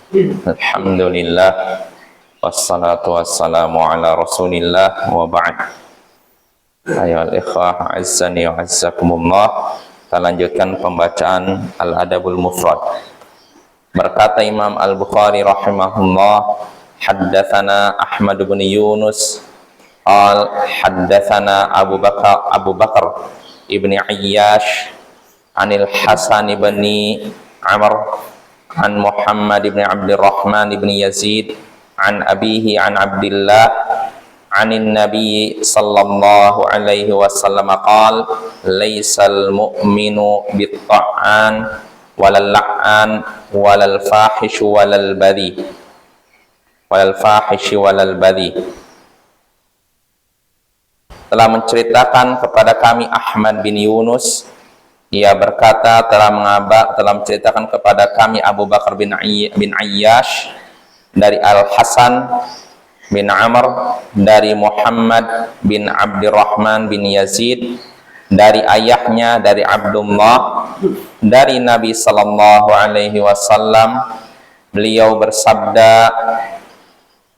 Alhamdulillah, wassalatu wassalamu ala rasulillah wa ba'd. Ayohal ikhwah, azzani wa azzakumullah. Kita lanjutkan pembacaan Al-Adabul Mufrad. Berkata Imam Al-Bukhari rahimahullah, haddatsana Ahmad bin Yunus qal haddatsana Abu Bakar ibni Ayyash anil Hasan ibni Amr an Muhammad ibn Abdurrahman ibn Yazid an abihi an Abdullah anin Nabi sallallahu alaihi wasallam qala laysal mu'minu bit-ta'an walal la'an walal fahish walal badhi telah menceritakan kepada kami Ahmad bin Yunus. Ia berkata telah menceritakan kepada kami Abu Bakar bin Ayyash dari Al-Hasan bin Amr dari Muhammad bin Abdurrahman bin Yazid dari ayahnya dari Abdullah dari Nabi sallallahu alaihi wasallam. Beliau bersabda,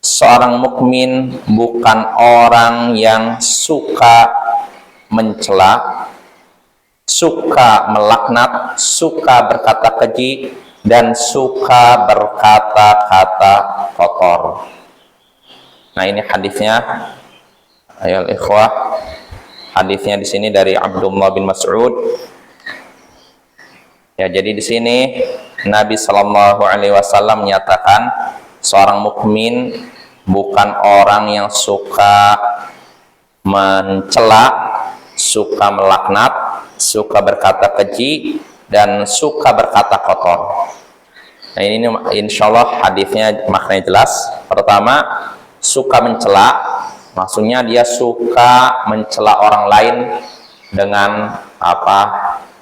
seorang mukmin bukan orang yang suka mencela, suka melaknat, suka berkata keji, dan suka berkata-kata kotor. Nah, ini hadisnya, ayol ikhwah. Hadisnya di sini dari Abdullah bin Mas'ud. Ya, jadi di sini Nabi Shallallahu Alaihi Wasallam menyatakan seorang mukmin bukan orang yang suka mencela, suka melaknat, suka berkata keji, dan suka berkata kotor. Nah, ini insya Allah hadisnya maknanya jelas. Pertama, suka mencela, maksudnya dia suka mencela orang lain dengan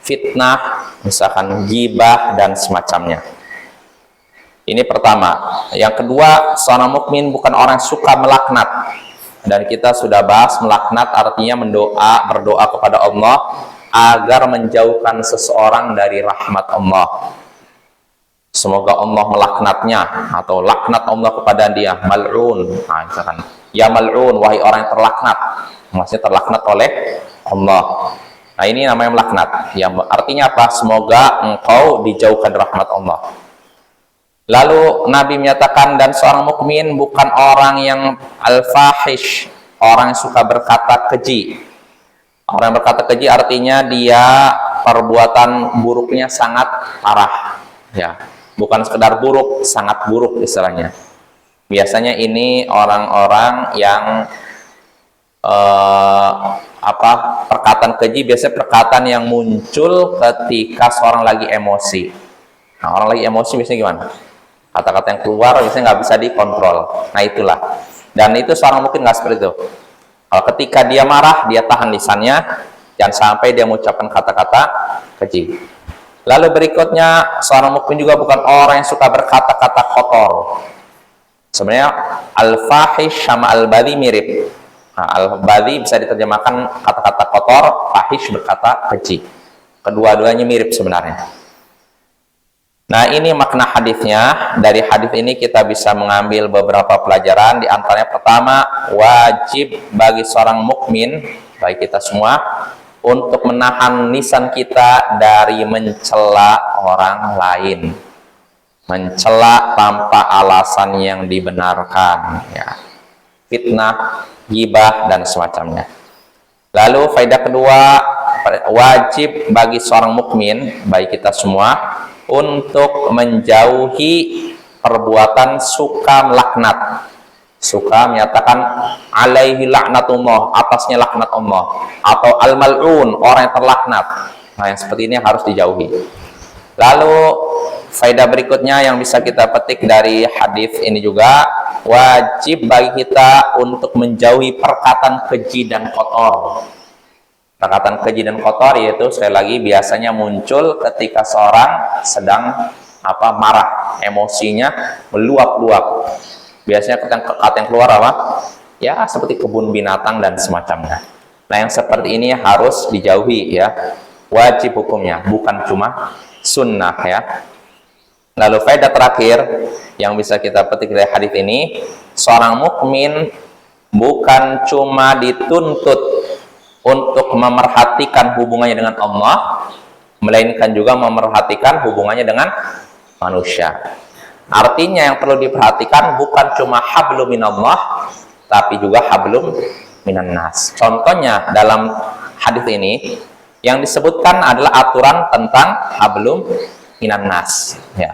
fitnah, misalkan ghibah dan semacamnya. Ini pertama. Yang kedua, seorang mukmin bukan orang yang suka melaknat. Dan kita sudah bahas melaknat artinya berdoa kepada Allah agar menjauhkan seseorang dari rahmat Allah. Semoga Allah melaknatnya, atau laknat Allah kepada dia, mal'un. Nah, misalkan, ya mal'un, wahai orang yang terlaknat. Maksudnya terlaknat oleh Allah. Nah, ini namanya melaknat. Ya, artinya apa? Semoga engkau dijauhkan dari rahmat Allah. Lalu Nabi menyatakan, dan seorang mukmin bukan orang yang al-fahish, orang yang suka berkata keji. Orang yang berkata keji artinya dia perbuatan buruknya sangat parah, ya, bukan sekedar buruk, sangat buruk istilahnya. Biasanya ini orang-orang yang perkataan keji, biasanya perkataan yang muncul ketika seorang lagi emosi. Nah, orang lagi emosi biasanya gimana? Kata-kata yang keluar biasanya nggak bisa dikontrol. Nah, itulah. Dan itu seorang mungkin nggak seperti itu. Kalau ketika dia marah, dia tahan lisannya, jangan sampai dia mengucapkan kata-kata keji. Lalu berikutnya, seorang mukmin juga bukan orang yang suka berkata-kata kotor. Sebenarnya al-fahish sama al-badhi mirip. Nah, al-badhi bisa diterjemahkan kata-kata kotor, fahish berkata keji. Kedua-duanya mirip sebenarnya. Nah, ini makna hadisnya. Dari hadis ini kita bisa mengambil beberapa pelajaran. Di antaranya pertama, wajib bagi seorang mukmin, bagi kita semua, untuk menahan lisan kita dari mencela orang lain. Mencela tanpa alasan yang dibenarkan, ya. Fitnah, ghibah, dan semacamnya. Lalu faedah kedua, wajib bagi seorang mukmin, bagi kita semua, untuk menjauhi perbuatan suka melaknat, suka menyatakan alaihi laknatullah, atasnya laknat Allah, atau al-mal'un, orang yang terlaknat. Nah, yang seperti ini harus dijauhi. Lalu faedah berikutnya yang bisa kita petik dari hadis ini juga, wajib bagi kita untuk menjauhi perkataan keji dan kotor. Perkataan keji dan kotor yaitu sekali lagi biasanya muncul ketika seorang sedang marah, emosinya meluap-luap. Biasanya kata yang keluar apa? Ya, seperti kebun binatang dan semacamnya. Nah, yang seperti ini harus dijauhi, ya. Wajib hukumnya, bukan cuma sunnah, ya. Lalu faedah terakhir yang bisa kita petik dari hadis ini, seorang mukmin bukan cuma dituntut untuk memerhatikan hubungannya dengan Allah, melainkan juga memerhatikan hubungannya dengan manusia. Artinya yang perlu diperhatikan bukan cuma hablum minallah, tapi juga hablum minan nas. Contohnya dalam hadis ini yang disebutkan adalah aturan tentang hablum minan nas. Ya.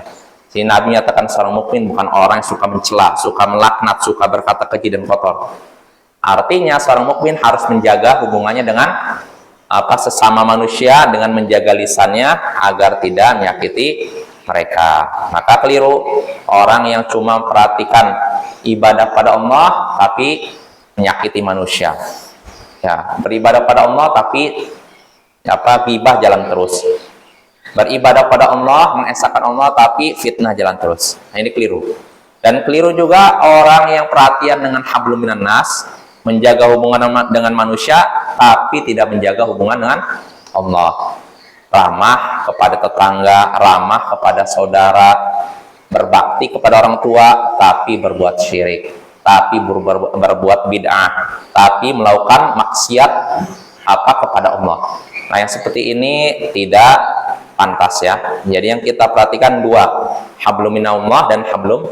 Si Nabi menyatakan seorang mukmin bukan orang yang suka mencela, suka melaknat, suka berkata keji dan kotor. Artinya seorang mukmin harus menjaga hubungannya dengan sesama manusia dengan menjaga lisannya agar tidak menyakiti mereka. Maka keliru orang yang cuma memperhatikan ibadah pada Allah tapi menyakiti manusia. Ya, beribadah pada Allah tapi ghibah jalan terus. Beribadah pada Allah, mengesahkan Allah tapi fitnah jalan terus. Nah, ini keliru. Dan keliru juga orang yang perhatian dengan hablum minan nas, menjaga hubungan dengan manusia tapi tidak menjaga hubungan dengan Allah. Ramah kepada tetangga, ramah kepada saudara, berbakti kepada orang tua tapi berbuat syirik, tapi berbuat bid'ah, tapi melakukan maksiat kepada Allah. Nah, yang seperti ini tidak pantas ya. Jadi yang kita perhatikan dua, hablum minallah dan hablum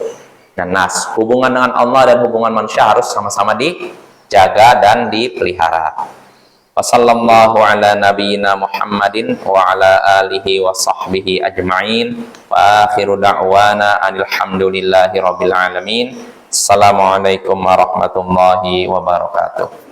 minan nas. Hubungan dengan Allah dan hubungan manusia harus sama-sama dijaga dan dipelihara. Wassallallahu ala nabiyyina Muhammadin wa ala alihi wa sahbihi ajma'in. Wa akhiru da'wana alhamdulillahi rabbil alamin. Assalamualaikum warahmatullahi wabarakatuh.